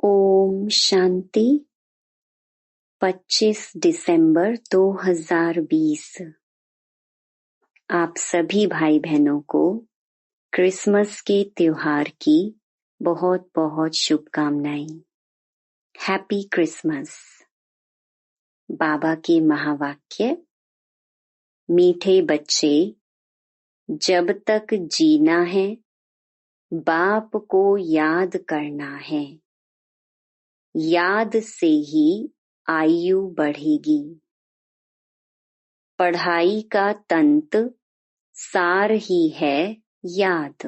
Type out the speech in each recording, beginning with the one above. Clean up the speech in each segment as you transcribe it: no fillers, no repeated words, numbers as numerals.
ओम शांति। 25 दिसंबर 2020। आप सभी भाई बहनों को क्रिसमस के त्योहार की बहुत बहुत शुभकामनाएं। Happy Christmas. बाबा के महावाक्य। मीठे बच्चे, जब तक जीना है बाप को याद करना है। याद से ही आयु बढ़ेगी। पढ़ाई का तंत सार ही है याद।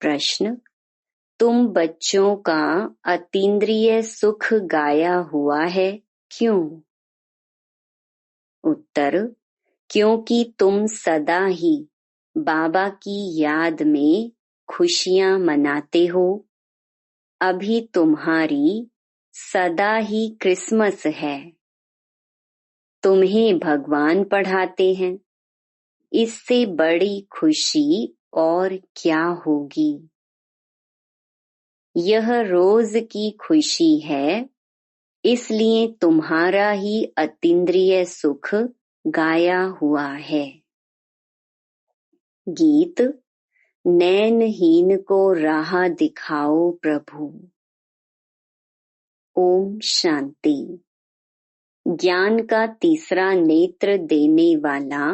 प्रश्न, तुम बच्चों का अतीन्द्रिय सुख गाया हुआ है, क्यों? उत्तर, क्योंकि तुम सदा ही बाबा की याद में खुशियां मनाते हो। अभी तुम्हारी सदा ही क्रिसमस है। तुम्हें भगवान पढ़ाते हैं। इससे बड़ी खुशी और क्या होगी। यह रोज की खुशी है, इसलिए तुम्हारा ही अतीन्द्रिय सुख गाया हुआ है। गीत। नैनहीन को राह दिखाओ प्रभु। ओम शांति। ज्ञान का तीसरा नेत्र देने वाला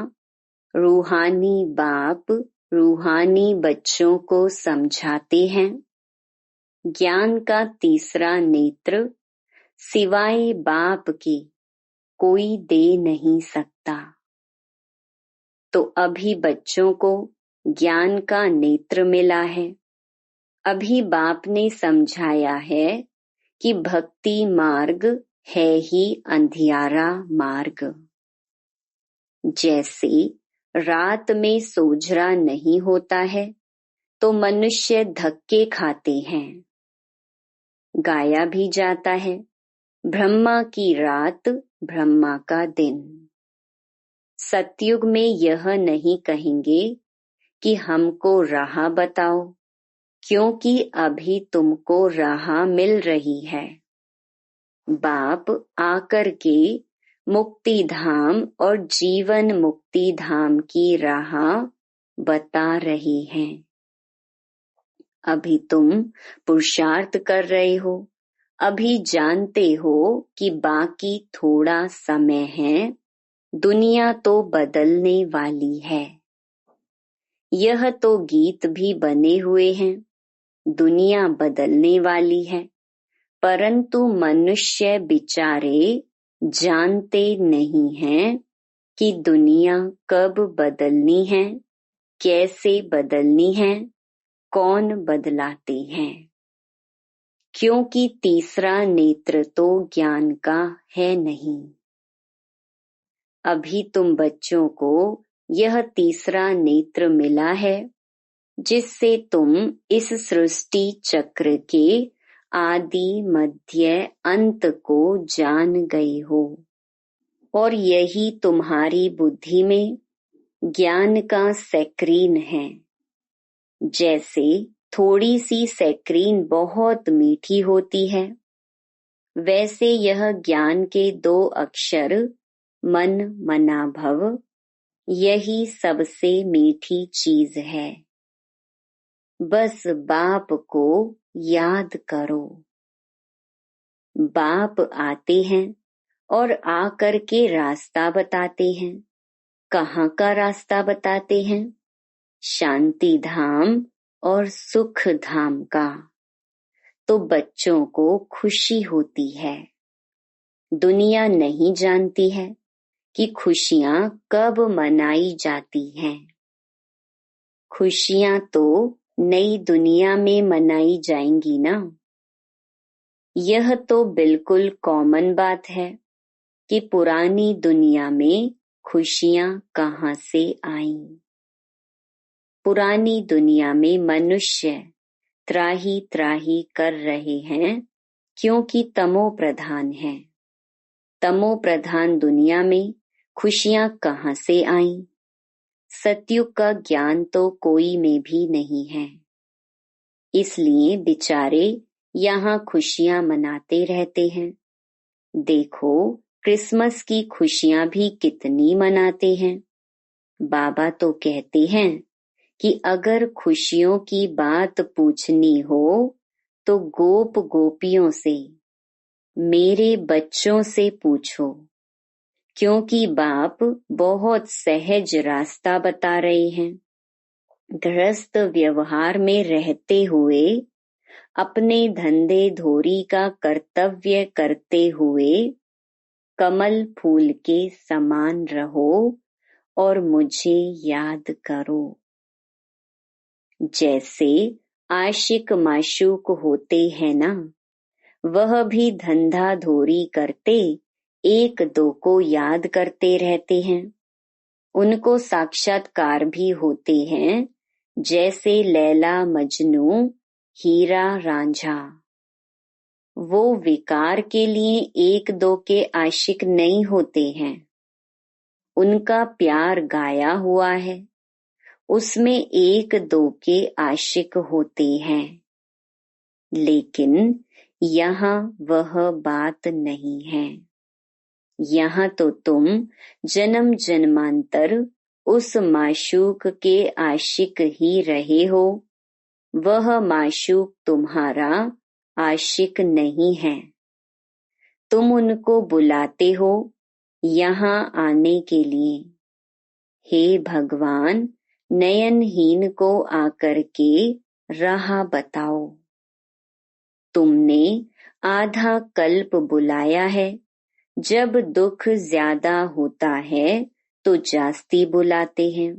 रूहानी बाप रूहानी बच्चों को समझाते हैं। ज्ञान का तीसरा नेत्र सिवाय बाप के कोई दे नहीं सकता। तो अभी बच्चों को ज्ञान का नेत्र मिला है। अभी बाप ने समझाया है कि भक्ति मार्ग है ही अंधियारा मार्ग। जैसे रात में सोझरा नहीं होता है तो मनुष्य धक्के खाते हैं। गाया भी जाता है, ब्रह्मा की रात ब्रह्मा का दिन। सतयुग में यह नहीं कहेंगे कि हमको राह बताओ, क्योंकि अभी तुमको राह मिल रही है। बाप आकर के मुक्ति धाम और जीवन मुक्ति धाम की राह बता रहे हैं। अभी तुम पुरुषार्थ कर रहे हो। अभी जानते हो कि बाकी थोड़ा समय है। दुनिया तो बदलने वाली है। यह तो गीत भी बने हुए हैं। दुनिया बदलने वाली है, परंतु मनुष्य बेचारे जानते नहीं हैं कि दुनिया कब बदलनी है, कैसे बदलनी है, कौन बदलाते हैं। क्योंकि तीसरा नेत्र तो ज्ञान का है नहीं। अभी तुम बच्चों को यह तीसरा नेत्र मिला है, जिससे तुम इस सृष्टि चक्र के आदि मध्य अंत को जान गए हो। और यही तुम्हारी बुद्धि में ज्ञान का सैक्रीन है। जैसे थोड़ी सी सैक्रीन बहुत मीठी होती है, वैसे यह ज्ञान के 2 अक्षर मन मना भव, यही सबसे मीठी चीज है। बस बाप को याद करो। बाप आते हैं और आकर के रास्ता बताते हैं। कहाँ का रास्ता बताते हैं? शांति धाम और सुख धाम का। तो बच्चों को खुशी होती है। दुनिया नहीं जानती है कि खुशियाँ कब मनाई जाती हैं। खुशियाँ तो नई दुनिया में मनाई जाएंगी ना। यह तो बिल्कुल कॉमन बात है कि पुरानी दुनिया में खुशियाँ कहाँ से आईं। पुरानी दुनिया में मनुष्य त्राही त्राही कर रहे हैं, क्योंकि तमो प्रधान है। तमो प्रधान दुनिया में खुशियाँ कहाँ से आईं? सतयुग का ज्ञान तो कोई में भी नहीं है। इसलिए बेचारे यहाँ खुशियां मनाते रहते हैं। देखो क्रिसमस की खुशियां भी कितनी मनाते हैं। बाबा तो कहते हैं कि अगर खुशियों की बात पूछनी हो तो गोप गोपियों से, मेरे बच्चों से पूछो, क्योंकि बाप बहुत सहज रास्ता बता रहे हैं। गृहस्थ व्यवहार में रहते हुए, अपने धंधे धोरी का कर्तव्य करते हुए कमल फूल के समान रहो और मुझे याद करो। जैसे आशिक माशूक होते हैं ना, वह भी धंधा धोरी करते एक दो को याद करते रहते हैं। उनको साक्षात्कार भी होते हैं, जैसे लैला मजनू, हीरा रांझा। वो विकार के लिए एक दो के आशिक नहीं होते हैं। उनका प्यार गाया हुआ है, उसमें एक दो के आशिक होते हैं। लेकिन यहाँ वह बात नहीं है। यहाँ तो तुम जन्म जन्मांतर उस माशूक के आशिक ही रहे हो। वह माशूक तुम्हारा आशिक नहीं है। तुम उनको बुलाते हो यहाँ आने के लिए। हे भगवान, नयनहीन को आकर के राह बताओ। तुमने आधा कल्प बुलाया है। जब दुख ज्यादा होता है तो जास्ती बुलाते हैं।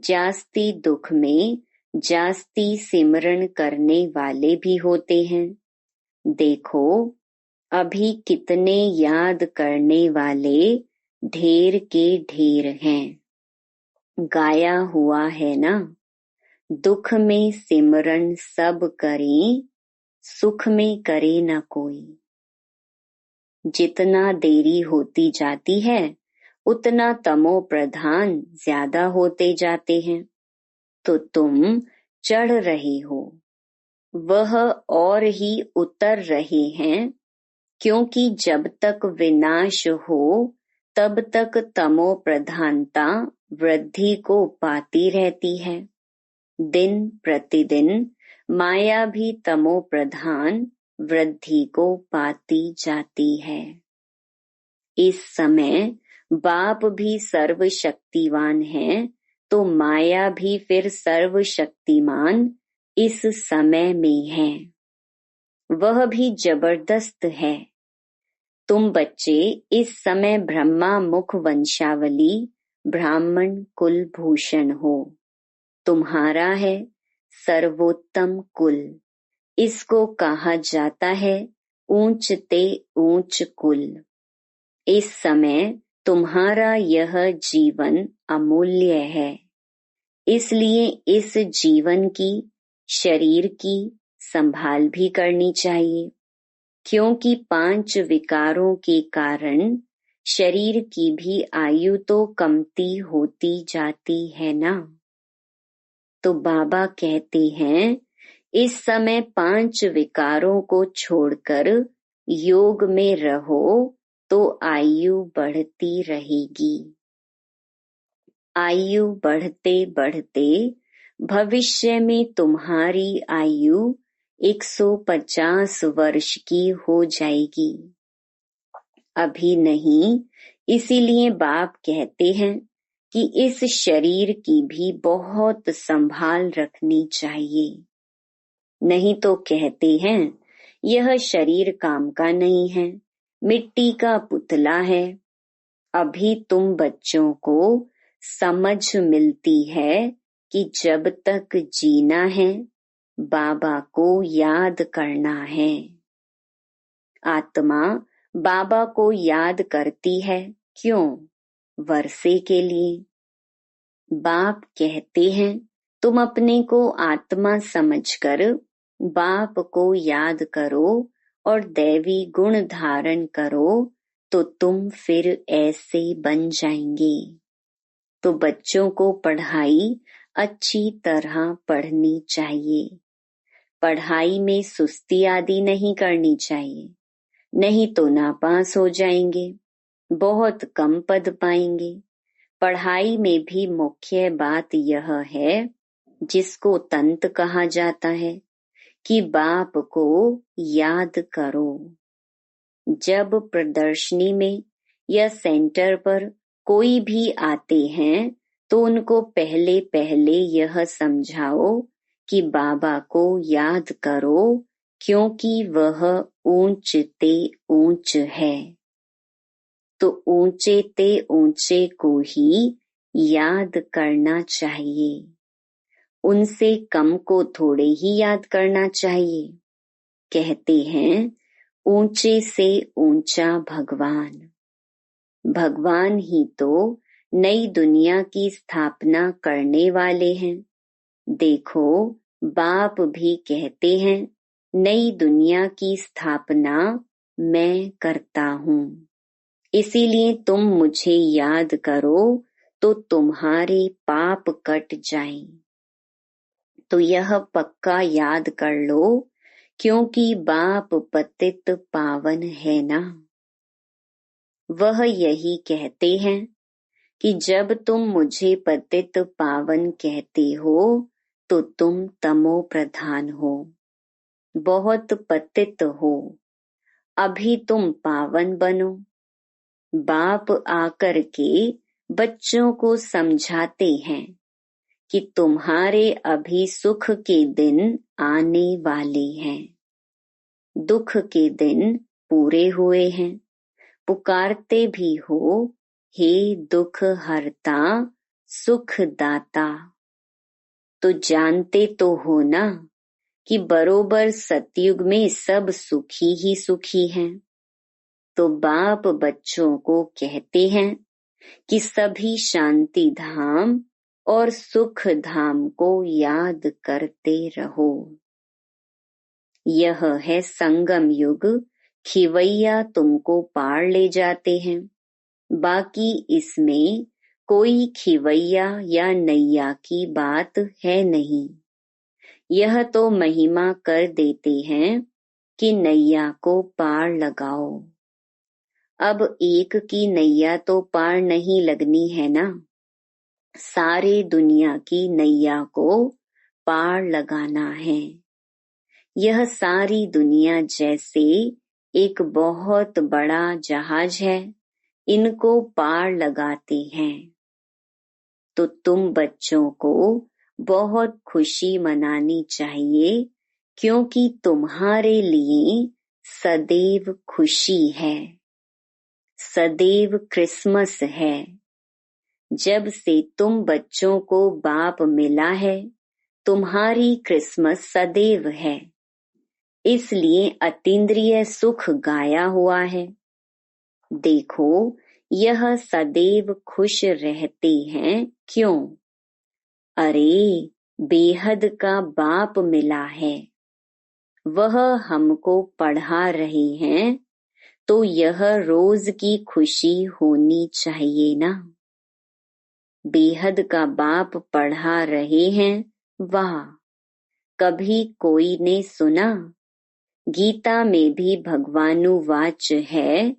जास्ती दुख में जास्ती सिमरन करने वाले भी होते हैं। देखो अभी कितने याद करने वाले ढेर के ढेर हैं। गाया हुआ है ना, दुख में सिमरन सब करें, सुख में करे न कोई। जितना देरी होती जाती है उतना तमो प्रधान ज्यादा होते जाते हैं। तो तुम चढ़ रहे हो, वह और ही उतर रहे हैं, क्योंकि जब तक विनाश हो तब तक तमो प्रधानता वृद्धि को पाती रहती है। दिन प्रतिदिन माया भी तमो प्रधान वृद्धि को पाती जाती है। इस समय बाप भी सर्वशक्तिवान है, तो माया भी फिर सर्वशक्तिमान इस समय में है। वह भी जबरदस्त है। तुम बच्चे इस समय ब्रह्मा मुख वंशावली ब्राह्मण कुल भूषण हो। तुम्हारा है सर्वोत्तम कुल। इसको कहा जाता है ऊंच ते ऊंच कुल। इस समय तुम्हारा यह जीवन अमूल्य है। इसलिए इस जीवन की, शरीर की संभाल भी करनी चाहिए, क्योंकि 5 विकारों के कारण शरीर की भी आयु तो कमती होती जाती है ना। तो बाबा कहते हैं इस समय 5 विकारों को छोड़कर योग में रहो तो आयु बढ़ती रहेगी। आयु बढ़ते बढ़ते भविष्य में तुम्हारी आयु 150 वर्ष की हो जाएगी। अभी नहीं, इसीलिए बाप कहते हैं कि इस शरीर की भी बहुत संभाल रखनी चाहिए। नहीं तो कहते हैं यह शरीर काम का नहीं है, मिट्टी का पुतला है। अभी तुम बच्चों को समझ मिलती है कि जब तक जीना है बाबा को याद करना है। आत्मा बाबा को याद करती है, क्यों? वर्षे के लिए। बाप कहते हैं तुम अपने को आत्मा समझकर बाप को याद करो और दैवी गुण धारण करो, तो तुम फिर ऐसे बन जाएंगे। तो बच्चों को पढ़ाई अच्छी तरह पढ़नी चाहिए। पढ़ाई में सुस्ती आदि नहीं करनी चाहिए, नहीं तो नापास हो जाएंगे, बहुत कम पद पाएंगे। पढ़ाई में भी मुख्य बात यह है, जिसको तंत कहा जाता है, कि बाप को याद करो। जब प्रदर्शनी में या सेंटर पर कोई भी आते हैं तो उनको पहले पहले यह समझाओ कि बाबा को याद करो, क्योंकि वह ऊंच ते ऊंच है। तो ऊंचे ते ऊंचे को ही याद करना चाहिए, उनसे कम को थोड़े ही याद करना चाहिए। कहते हैं ऊंचे से ऊंचा भगवान। भगवान ही तो नई दुनिया की स्थापना करने वाले हैं। देखो, बाप भी कहते हैं नई दुनिया की स्थापना मैं करता हूँ, इसीलिए तुम मुझे याद करो तो तुम्हारे पाप कट जाएं। तो यह पक्का याद कर लो, क्योंकि बाप पतित पावन है ना। वह यही कहते हैं कि जब तुम मुझे पतित पावन कहते हो तो तुम तमो प्रधान हो, बहुत पतित हो। अभी तुम पावन बनो। बाप आकर के बच्चों को समझाते हैं कि तुम्हारे अभी सुख के दिन आने वाले हैं, दुख के दिन पूरे हुए हैं। पुकारते भी हो, हे दुख हरता सुख दाता। तो जानते तो हो ना कि बरोबर सतयुग में सब सुखी ही सुखी हैं। तो बाप बच्चों को कहते हैं कि सभी शांति धाम और सुख धाम को याद करते रहो। यह है संगम युग, खिवैया तुमको पार ले जाते हैं। बाकी इसमें कोई खिवैया या नैया की बात है नहीं। यह तो महिमा कर देते हैं कि नैया को पार लगाओ। अब एक की नैया तो पार नहीं लगनी है ना, सारे दुनिया की नैया को पार लगाना है। यह सारी दुनिया जैसे एक बहुत बड़ा जहाज है, इनको पार लगाते हैं। तो तुम बच्चों को बहुत खुशी मनानी चाहिए, क्योंकि तुम्हारे लिए सदैव खुशी है, सदैव क्रिसमस है। जब से तुम बच्चों को बाप मिला है, तुम्हारी क्रिसमस सदैव है। इसलिए अतीन्द्रिय सुख गाया हुआ है। देखो, यह सदैव खुश रहते हैं। क्यों? अरे, बेहद का बाप मिला है, वह हमको पढ़ा रहे हैं, तो यह रोज की खुशी होनी चाहिए ना। बेहद का बाप पढ़ा रहे हैं, वाह! कभी कोई ने सुना? गीता में भी भगवानुवाच है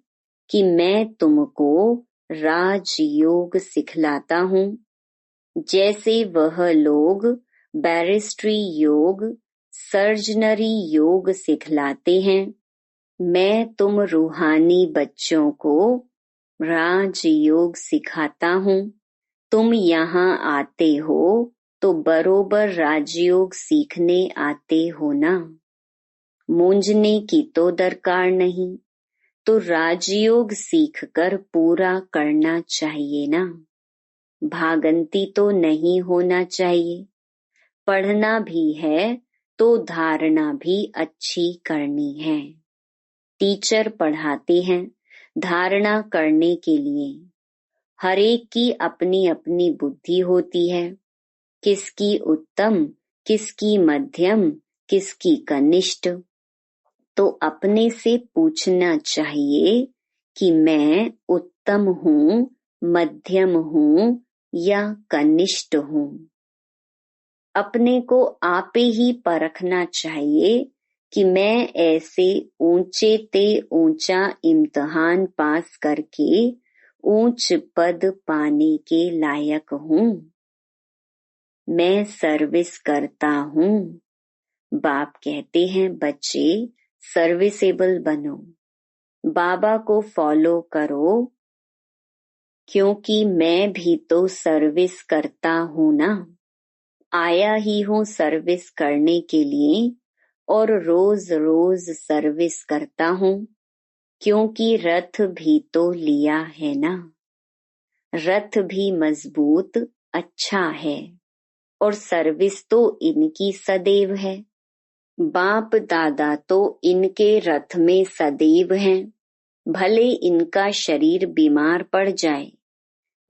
कि मैं तुमको राजयोग सिखलाता हूँ। जैसे वह लोग बैरिस्ट्री योग, सर्जनरी योग सिखलाते हैं, मैं तुम रूहानी बच्चों को राजयोग सिखाता हूँ। तुम यहाँ आते हो तो बरोबर राजयोग सीखने आते हो ना। मूंझने की तो दरकार नहीं, तो राजयोग सीखकर पूरा करना चाहिए ना। भागंती तो नहीं होना चाहिए। पढ़ना भी है तो धारणा भी अच्छी करनी है। टीचर पढ़ाते हैं धारणा करने के लिए। हर एक की अपनी अपनी बुद्धि होती है, किसकी उत्तम, किसकी मध्यम, किसकी कनिष्ठ। तो अपने से पूछना चाहिए कि मैं उत्तम हूँ, मध्यम हूँ या कनिष्ठ हूँ। अपने को आपे ही परखना चाहिए कि मैं ऐसे ऊंचे ते ऊंचा इम्तिहान पास करके ऊंच पद पाने के लायक हूँ। मैं सर्विस करता हूँ। बाप कहते हैं बच्चे सर्विसेबल बनो, बाबा को फॉलो करो, क्योंकि मैं भी तो सर्विस करता हूँ ना। आया ही हूँ सर्विस करने के लिए और रोज रोज सर्विस करता हूँ, क्योंकि रथ भी तो लिया है ना। रथ भी मजबूत अच्छा है और सर्विस तो इनकी सदैव है। बाप दादा तो इनके रथ में सदैव हैं। भले इनका शरीर बीमार पड़ जाए,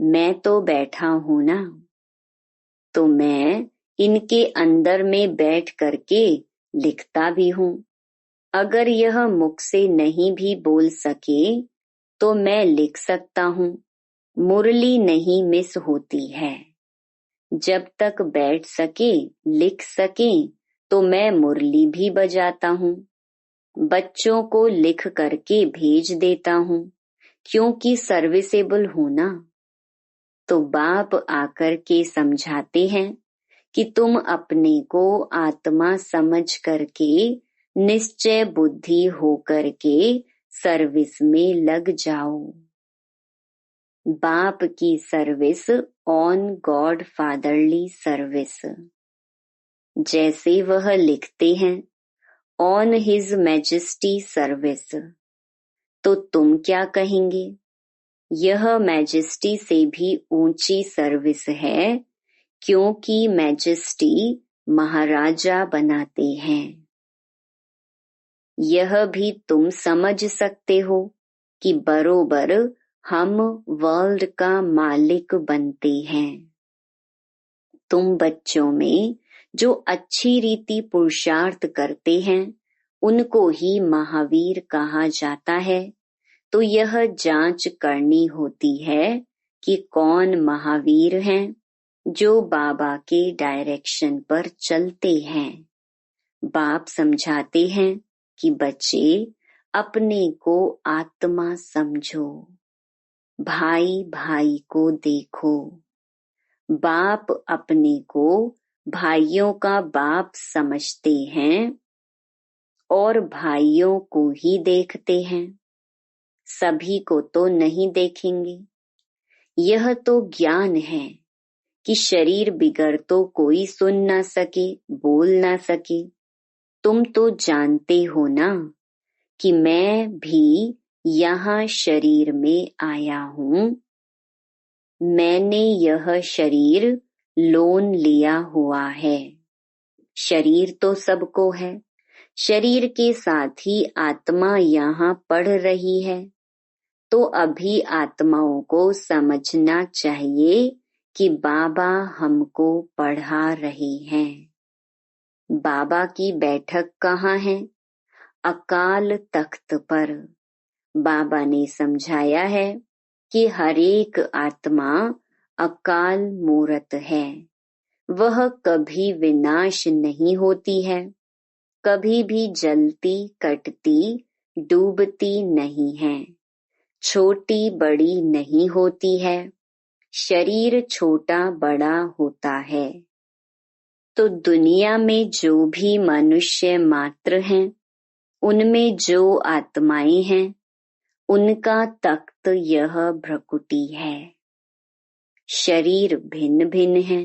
मैं तो बैठा हूं ना। तो मैं इनके अंदर में बैठ करके लिखता भी हूँ। अगर यह मुख से नहीं भी बोल सके तो मैं लिख सकता हूँ। मुरली नहीं मिस होती है। जब तक बैठ सके लिख सके तो मैं मुरली भी बजाता हूँ। बच्चों को लिख करके भेज देता हूँ, क्योंकि सर्विसेबल हूँ ना। तो बाप आकर के समझाते हैं कि तुम अपने को आत्मा समझ करके निश्चय बुद्धि हो करके सर्विस में लग जाओ। बाप की service on God fatherly service. जैसे वह लिखते हैं ऑन हिज मैजेस्टी सर्विस, तो तुम क्या कहेंगे? यह मैजेस्टी से भी ऊंची सर्विस है, क्योंकि मैजेस्टी महाराजा बनाते हैं। यह भी तुम समझ सकते हो कि बरोबर हम वर्ल्ड का मालिक बनते हैं। तुम बच्चों में जो अच्छी रीति पुरुषार्थ करते हैं उनको ही महावीर कहा जाता है। तो यह जांच करनी होती है कि कौन महावीर हैं जो बाबा के डायरेक्शन पर चलते हैं। बाप समझाते हैं कि बच्चे अपने को आत्मा समझो, भाई भाई को देखो। बाप अपने को भाइयों का बाप समझते हैं और भाइयों को ही देखते हैं, सभी को तो नहीं देखेंगे। यह तो ज्ञान है कि शरीर बिगर तो कोई सुन ना सके, बोल ना सके। तुम तो जानते हो ना कि मैं भी यहाँ शरीर में आया हूँ। मैंने यह शरीर लोन लिया हुआ है। शरीर तो सबको है, शरीर के साथ ही आत्मा यहाँ पढ़ रही है। तो अभी आत्माओं को समझना चाहिए कि बाबा हमको पढ़ा रहे हैं। बाबा की बैठक कहाँ है? अकाल तख्त पर। बाबा ने समझाया है कि हर एक आत्मा अकाल मूरत है। वह कभी विनाश नहीं होती है, कभी भी जलती कटती डूबती नहीं है, छोटी बड़ी नहीं होती है। शरीर छोटा बड़ा होता है। तो दुनिया में जो भी मनुष्य मात्र हैं, उनमें जो आत्माएं हैं, उनका तख्त यह भ्रकुटी है। शरीर भिन्न भिन्न है।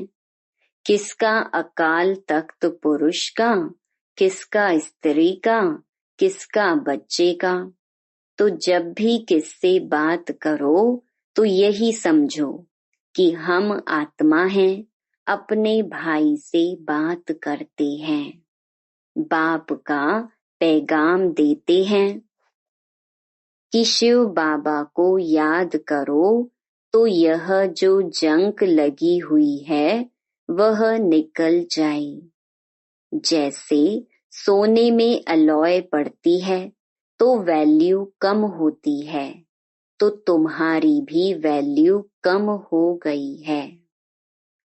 किसका अकाल तख्त पुरुष का, किसका स्त्री का, किसका बच्चे का। तो जब भी किससे बात करो तो यही समझो कि हम आत्मा हैं, अपने भाई से बात करते हैं, बाप का पैगाम देते हैं कि शिव बाबा को याद करो तो यह जो जंक लगी हुई है वह निकल जाए। जैसे सोने में अलॉय पड़ती है तो वैल्यू कम होती है, तो तुम्हारी भी वैल्यू कम हो गई है।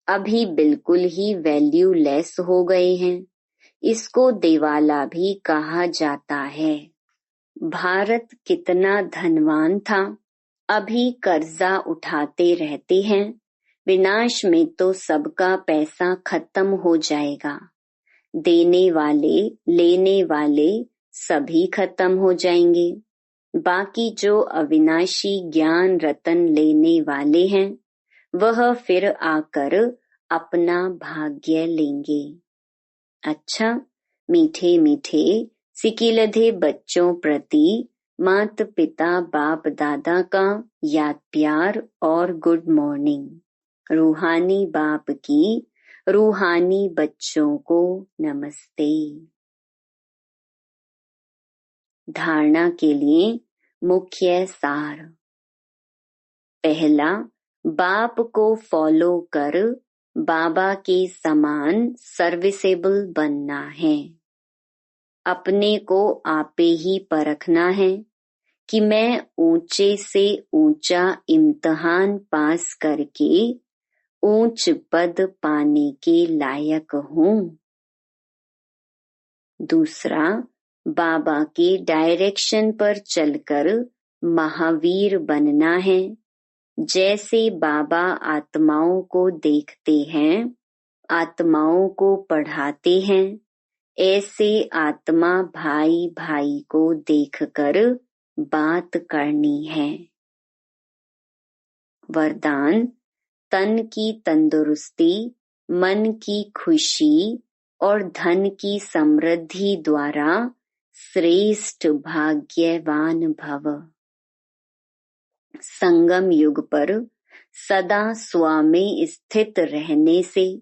अभी बिल्कुल ही वैल्यूलेस हो गए हैं। इसको दिवाला भी कहा जाता है। भारत कितना धनवान था, अभी कर्जा उठाते रहते हैं। विनाश में तो सबका पैसा खत्म हो जाएगा। देने वाले लेने वाले सभी खत्म हो जाएंगे। बाकी जो अविनाशी ज्ञान रतन लेने वाले हैं वह फिर आकर अपना भाग्य लेंगे। अच्छा, मीठे मीठे सिकिलधे बच्चों प्रति माता पिता बाप दादा का याद प्यार और गुड मॉर्निंग। रूहानी बाप की रूहानी बच्चों को नमस्ते। धारणा के लिए मुख्य सार। पहला, बाप को फॉलो कर बाबा के समान सर्विसेबल बनना है। अपने को आपे ही परखना है कि मैं ऊंचे से ऊंचा इम्तिहान पास करके ऊंच पद पाने के लायक हूँ। दूसरा, बाबा के डायरेक्शन पर चलकर महावीर बनना है। जैसे बाबा आत्माओं को देखते हैं, आत्माओं को पढ़ाते हैं, ऐसे आत्मा भाई भाई को देखकर बात करनी है। वरदान, तन की तंदुरुस्ती, मन की खुशी और धन की समृद्धि द्वारा श्रेष्ठ भाग्यवान भव। संगम युग पर सदा स्व में स्थित रहने से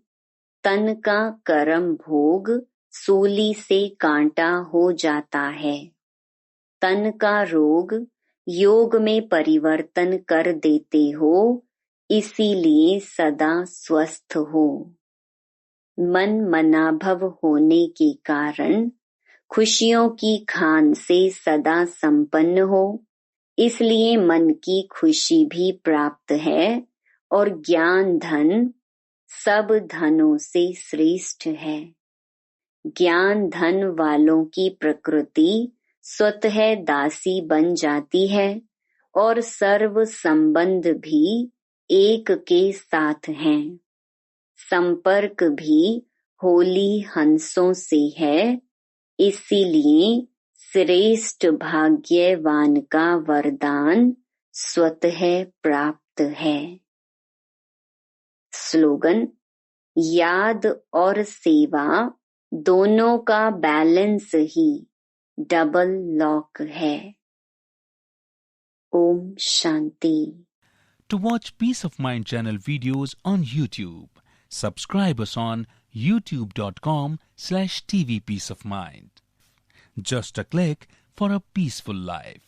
तन का कर्म भोग सूली से कांटा हो जाता है। तन का रोग योग में परिवर्तन कर देते हो, इसीलिए सदा स्वस्थ हो। मन मनाभव होने के कारण खुशियों की खान से सदा संपन्न हो, इसलिए मन की खुशी भी प्राप्त है और ज्ञान धन सब धनों से श्रेष्ठ है। ज्ञान धन वालों की प्रकृति स्वतः दासी बन जाती है और सर्व संबंध भी एक के साथ हैं। संपर्क भी होली हंसों से है, इसीलिए श्रेष्ठ भाग्यवान का वरदान स्वतः प्राप्त है। स्लोगन, याद और सेवा दोनों का बैलेंस ही डबल लॉक है। Om Shanti. To watch Peace of Mind channel videos on YouTube, subscribe us on youtube.com/tvpeaceofmind. Just a click for a peaceful life.